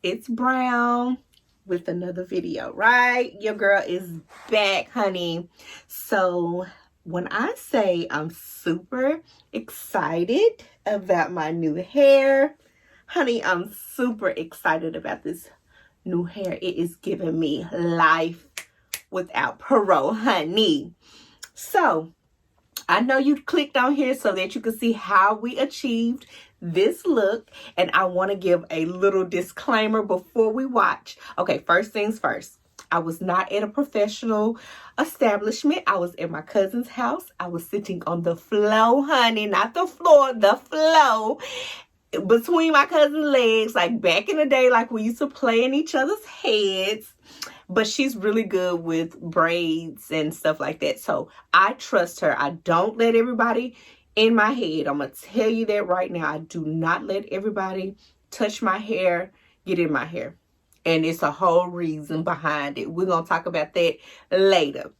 it's Brown with another video, right? Your girl is back, honey. So when I say I'm super excited about my new hair, honey, I'm super excited about this new hair. It is giving me life without parole, honey. So I know you clicked on here so that you can see how we achieved this look, and I want to give a little disclaimer before we watch. Okay, first things first. I was not at a professional establishment. I was at my cousin's house. I was sitting on the floor, honey, not the floor, the floor, between my cousin's legs, like back in the day, like we used to play in each other's heads. But she's really good with braids and stuff like that. So I trust her. I don't let everybody in my head. I'm going to tell you that right now. I do not let everybody touch my hair, get in my hair. And it's a whole reason behind it. We're going to talk about that later.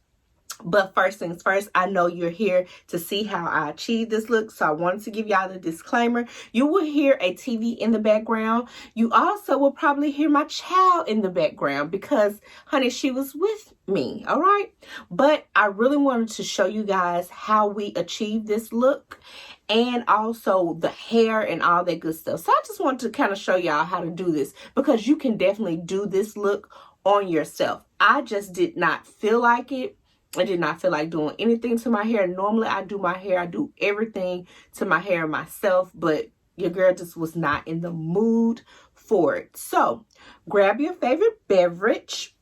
But first things first, I know you're here to see how I achieved this look. So I wanted to give y'all the disclaimer. You will hear a TV in the background. You also will probably hear my child in the background because, honey, she was with me. All right. But I really wanted to show you guys how we achieved this look and also the hair and all that good stuff. So I just wanted to kind of show y'all how to do this because you can definitely do this look on yourself. I just did not feel like it. I did not feel like doing anything to my hair. Normally, I do my hair. I do everything to my hair myself. But your girl just was not in the mood for it. So, grab your favorite beverage.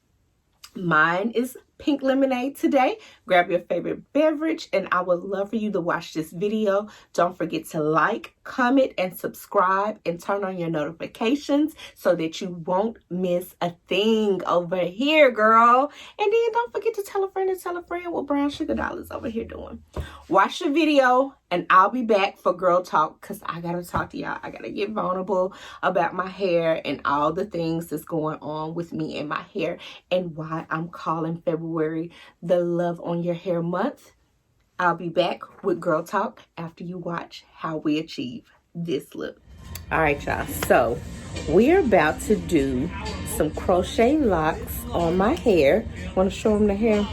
Mine is pink lemonade today. Grab your favorite beverage. And I would love for you to watch this video. Don't forget to like, comment, and subscribe. And turn on your notifications so that you won't miss a thing over here, girl. And then don't forget to tell a friend what Brown Sugar Doll is over here doing. Watch the video. And I'll be back for girl talk because I got to talk to y'all. I got to get vulnerable about my hair and all the things that's going on with me and my hair and why I'm calling February the Love on Your Hair month. I'll be back with girl talk after you watch how we achieve this look. All right, y'all. So we're about to do some crochet locks on my hair. Want to show them the hair?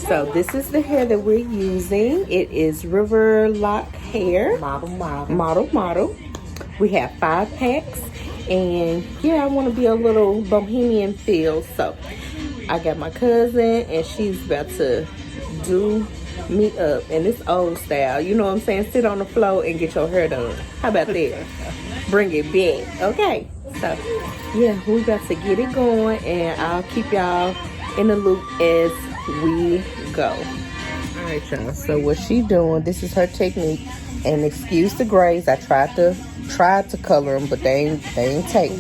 So this is the hair that we're using. It is River Lock hair. Model. We have 5 packs. And yeah, I want to be a little bohemian feel. So I got my cousin and she's about to do me up. And it's old style. You know what I'm saying? Sit on the floor and get your hair done. How about that? Bring it back. Okay. So yeah, we about to get it going. And I'll keep y'all in the loop as we go. All right, y'all. So what she doing? This is her technique. And excuse the grays. I tried to color them, but they ain't take.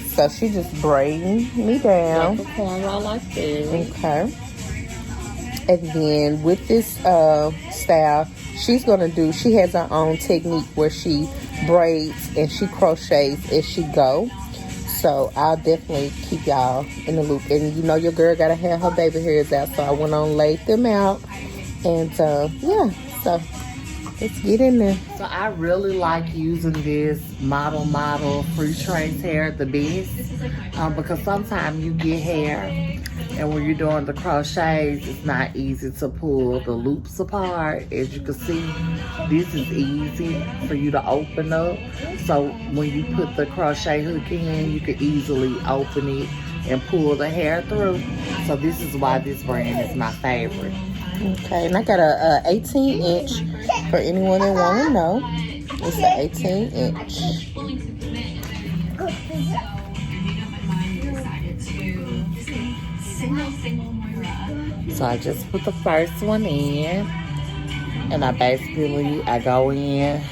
So she just braiding me down. Like a cornrow like this. Okay. And then with this style, she's gonna do. She has her own technique where she braids and she crochets as she go. So I'll definitely keep y'all in the loop. And you know your girl gotta have her baby hairs out. So I went on laid them out. And yeah, so let's get in there. So I really like using this model free trace hair the best. Because sometimes you get hair and when you're doing the crochets, it's not easy to pull the loops apart. As you can see, this is easy for you to open up. So when you put the crochet hook in, you can easily open it and pull the hair through. So this is why this brand is my favorite. Okay, and I got a 18-inch for anyone that want to know. It's an 18-inch. So I just put the first one in, and I go in,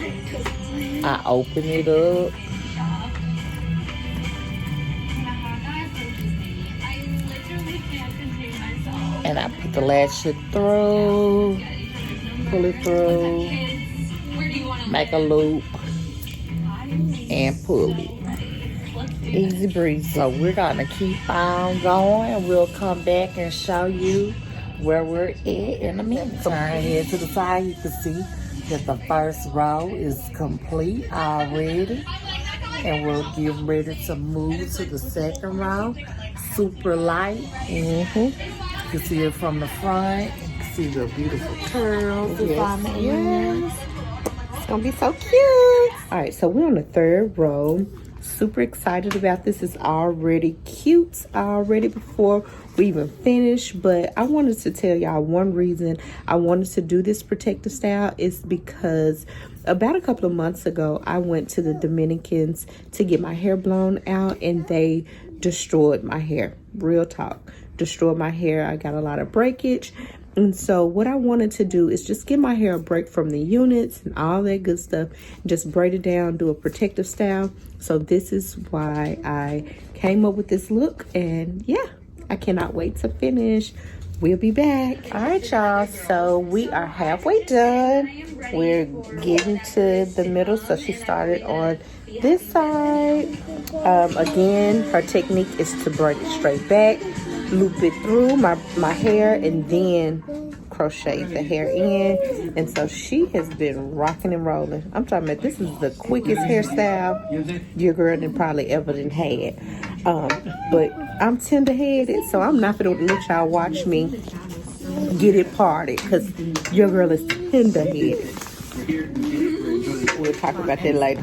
I open it up, and I put the latch it through, pull it through, make a loop, and pull it. Easy breezy. So we're gonna keep on going. We'll come back and show you where we're at in a minute. Turn head to the side. You can see that the first row is complete already. And we'll get ready to move to the second row. Super light. Mm-hmm. You can see it from the front. You can see the beautiful curls. Yes. It's gonna be so cute. All right, so we're on the third row. Super excited about this. It's already cute already before we even finish. But I wanted to tell y'all one reason I wanted to do this protective style is because about a couple of months ago, I went to the Dominicans to get my hair blown out, and they destroyed my hair. Real talk, destroyed my hair. I got a lot of breakage. And so what I wanted to do is just give my hair a break from the units and all that good stuff. Just braid it down, do a protective style. So this is why I came up with this look. And yeah, I cannot wait to finish. We'll be back. All right, y'all. So we are halfway done. We're getting to the middle. So she started on this side. Again, her technique is to braid it straight back, loop it through my hair, and then crochet the hair in. And so she has been rocking and rolling. I'm talking about this is the quickest hairstyle your girl done probably ever done had. But I'm tender-headed, so I'm not gonna let y'all watch me get it parted, because your girl is tender-headed. We'll talk about that later.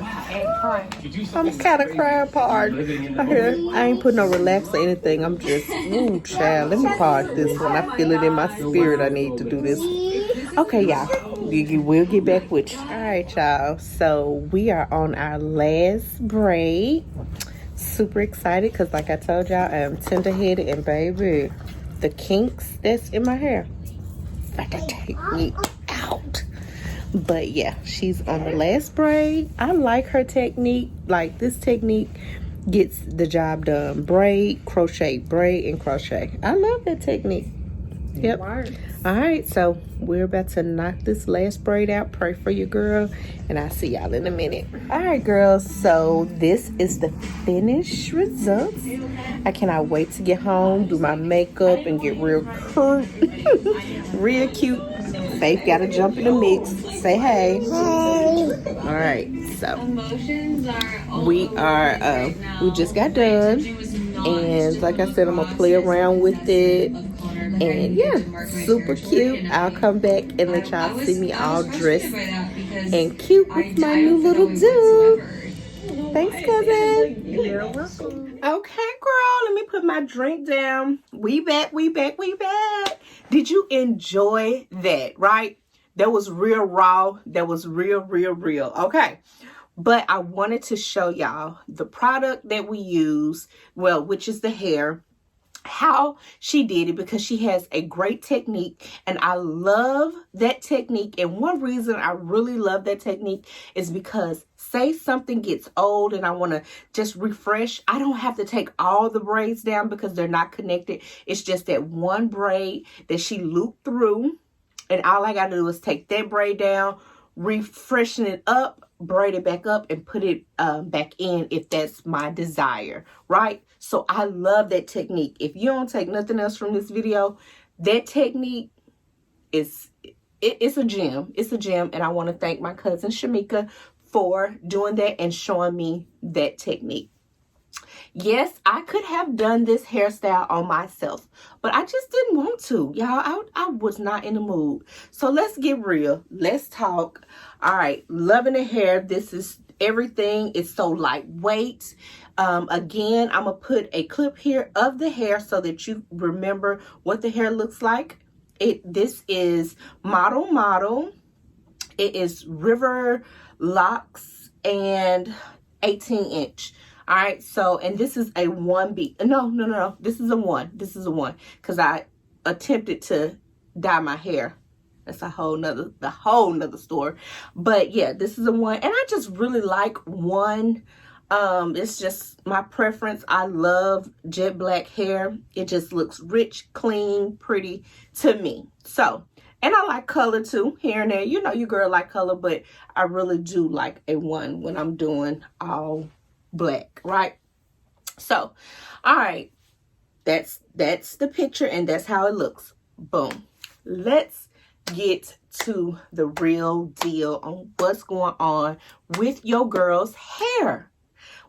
I'm kind of crying part. I ain't put no relax or anything. I'm just, ooh, child, let me part this one. I feel it in my spirit. I need to do this one. Okay, y'all. We'll get back with you. All right, y'all. So we are on our last braid. Super excited because, like I told y'all, I am tender-headed, and baby, the kinks that's in my hair about to take me out. But yeah, she's on the last braid. I like her technique. Like, this technique gets the job done. Braid, crochet, braid, and crochet. I love that technique. Yep. All right, so we're about to knock this last braid out. Pray for your girl, and I'll see y'all in a minute. All right, girls, so this is the finished results. I cannot wait to get home, do my makeup, and get real cute. Real cute. Faith gotta jump in the mix. Say hey. Hey. All right, so we just got done, and like I said, I'm gonna play around with it. And yeah, super cute. I'll come back and let y'all see me all dressed and cute with my new little dude. Thanks, cousin. You're welcome. Okay, girl, let me put my drink down. We back. Did you enjoy that, right? That was real raw. That was real. Okay. But I wanted to show y'all the product that we use, well, which is the hair, how she did it, because she has a great technique, and I love that technique. And one reason I really love that technique is because say something gets old and I want to just refresh, I don't have to take all the braids down because they're not connected. It's just that one braid that she looped through, and all I got to do is take that braid down, refreshen it up, braid it back up, and put it back in if that's my desire, right? So I love that technique. If you don't take nothing else from this video, that technique is it's a gem. It's a gem, and I want to thank my cousin Shamika for doing that and showing me that technique. Yes, I could have done this hairstyle on myself, but I just didn't want to. Y'all, I was not in the mood. So let's get real. Let's talk. All right, loving the hair. This is everything. It's so lightweight. Again, I'm going to put a clip here of the hair so that you remember what the hair looks like. This is Model. It is River Locs and 18-inch. All right, so, and this is a 1B. No. This is a 1. This is a 1 because I attempted to dye my hair. That's the whole nother story. But yeah, this is a 1, and I just really like 1. It's just my preference. I love jet black hair. It just looks rich, clean, pretty to me. So, and I like color too, here and there. You know, your girl like color, but I really do like a 1 when I'm doing all black, right? So, all right, that's the picture, and that's how it looks. Boom. Let's get to the real deal on what's going on with your girl's hair.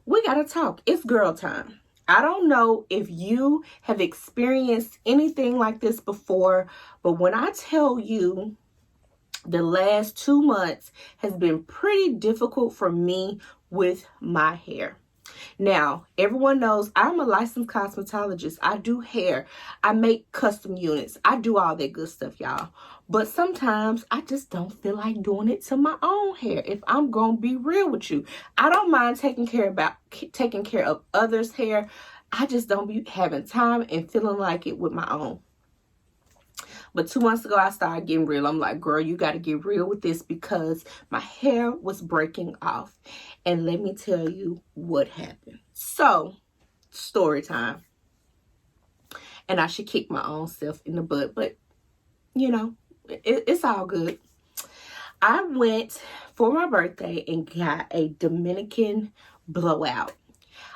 we gotta talk. It's girl time. I don't know if you have experienced anything like this before, but when I tell you the last 2 months has been pretty difficult for me with my hair. Now, everyone knows I'm a licensed cosmetologist. I do hair. I make custom units. I do all that good stuff, y'all. But sometimes I just don't feel like doing it to my own hair. If I'm going to be real with you, I don't mind taking care of others' hair. I just don't be having time and feeling like it with my own. But 2 months ago, I started getting real. I'm like, girl, you got to get real with this because my hair was breaking off. And let me tell you what happened. So, story time. And I should kick my own self in the butt. But, you know, it's all good. I went for my birthday and got a Dominican blowout.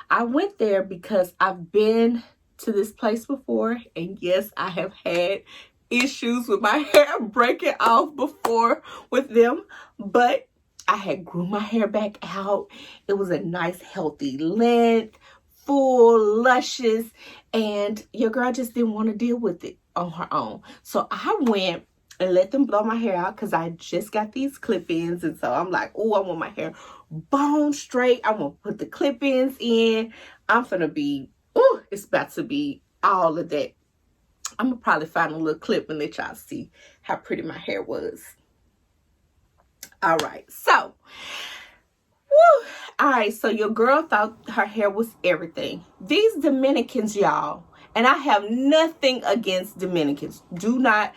I went there because I've been to this place before. And yes, I have had issues with my hair breaking off before with them, but I had grew my hair back out. It was a nice healthy length, full, luscious, and your girl just didn't want to deal with it on her own. So I went and let them blow my hair out because I just got these clip-ins, and so I'm like, oh, I want my hair bone straight. I want to put the clip-ins in. I'm finna be, oh, it's about to be all of that. I'm going to probably find a little clip and let y'all see how pretty my hair was. All right. So, woo. All right. So, your girl thought her hair was everything. These Dominicans, y'all, and I have nothing against Dominicans. Do not,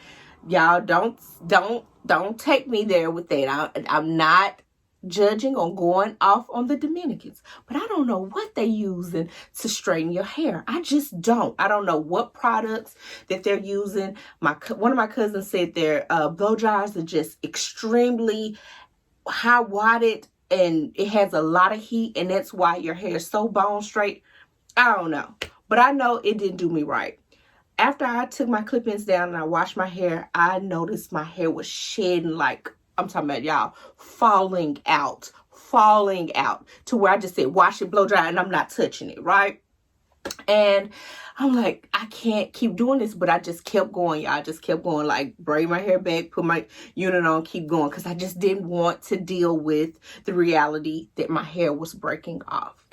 y'all, don't take me there with that. I'm not judging or going off on the Dominicans, but I don't know what they're using to straighten your hair. I just don't. I don't know what products that they're using. One of my cousins said their blow dryers are just extremely high watted and it has a lot of heat, and that's why your hair is so bone straight. I don't know, but I know it didn't do me right. After I took my clip-ins down and I washed my hair, I noticed my hair was shedding, like, I'm talking about, y'all, falling out to where I just said, wash it, blow dry, and I'm not touching it, right? And I'm like, I can't keep doing this, but I just kept going, y'all. I just kept going, like, braid my hair back, put my unit on, keep going, because I just didn't want to deal with the reality that my hair was breaking off.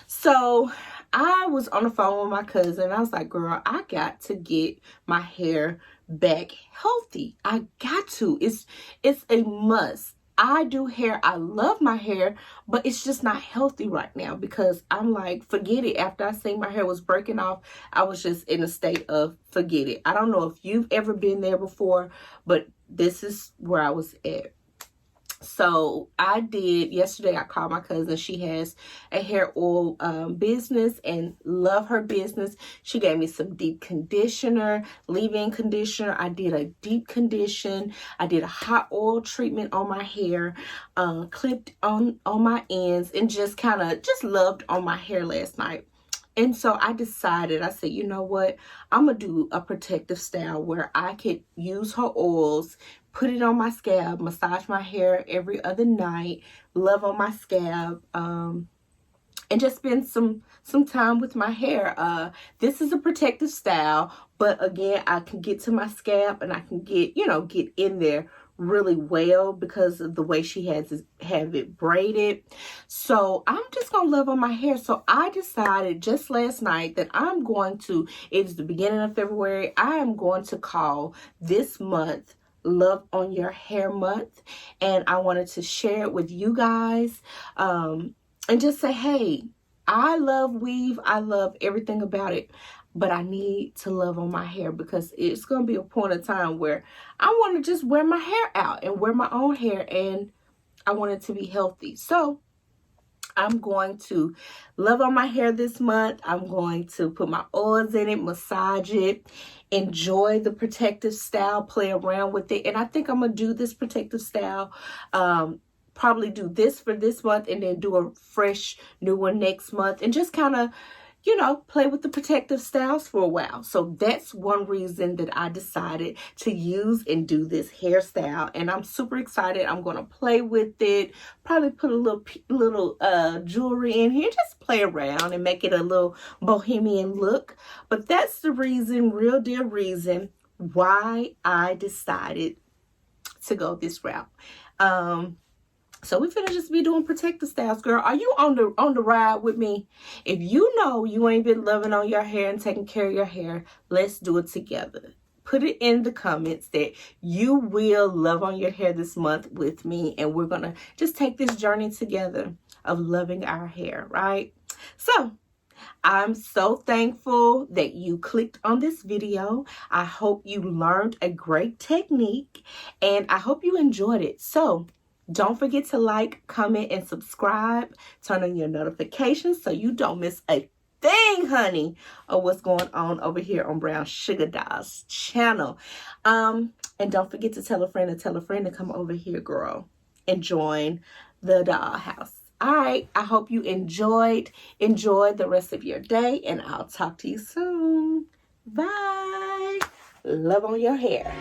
So I was on the phone with my cousin. I was like, girl, I got to get my hair back healthy. I got to. It's a must. I do hair. I love my hair, but it's just not healthy right now because I'm like, forget it. After I seen my hair was breaking off, I was just in a state of forget it. I don't know if you've ever been there before, but this is where I was at. So I did, yesterday I called my cousin. She has a hair oil business and love her business. She gave me some deep conditioner, leave-in conditioner. I did a deep condition. I did a hot oil treatment on my hair, clipped on my ends, and just loved on my hair last night. And so I decided, I said, you know what? I'm going to do a protective style where I could use her oils, put it on my scalp, massage my hair every other night, love on my scalp, and just spend some time with my hair. This is a protective style, but again, I can get to my scalp and I can get in there really well because of the way she have it braided. So I'm just gonna love on my hair. So I decided just last night that it's the beginning of February, I am going to call this month Love on Your Hair Month, and I wanted to share it with you guys, and just say, hey, I love weave, I love everything about it, but I need to love on my hair because it's going to be a point of time where I want to just wear my hair out and wear my own hair, and I want it to be healthy. So I'm going to love on my hair this month. I'm going to put my oils in it, massage it, enjoy the protective style, play around with it. And I think I'm going to do this protective style, probably do this for this month and then do a fresh new one next month, and just kind of you know, play with the protective styles for a while. So that's one reason that I decided to use and do this hairstyle. And I'm super excited. I'm going to play with it. Probably put a little jewelry in here. Just play around and make it a little bohemian look. But that's the reason, real dear reason, why I decided to go this route. So we're finna just be doing protective styles, girl. Are you on the ride with me? If you know you ain't been loving on your hair and taking care of your hair, let's do it together. Put it in the comments that you will love on your hair this month with me, and we're gonna just take this journey together of loving our hair, right? So I'm so thankful that you clicked on this video. I hope you learned a great technique, and I hope you enjoyed it. So don't forget to like, comment, and subscribe. Turn on your notifications so you don't miss a thing, honey, of what's going on over here on Brown Sugar Doll's channel. And don't forget to tell a friend to come over here, girl, and join the dollhouse. All right, I hope you enjoy the rest of your day, and I'll talk to you soon. Bye. Love on your hair.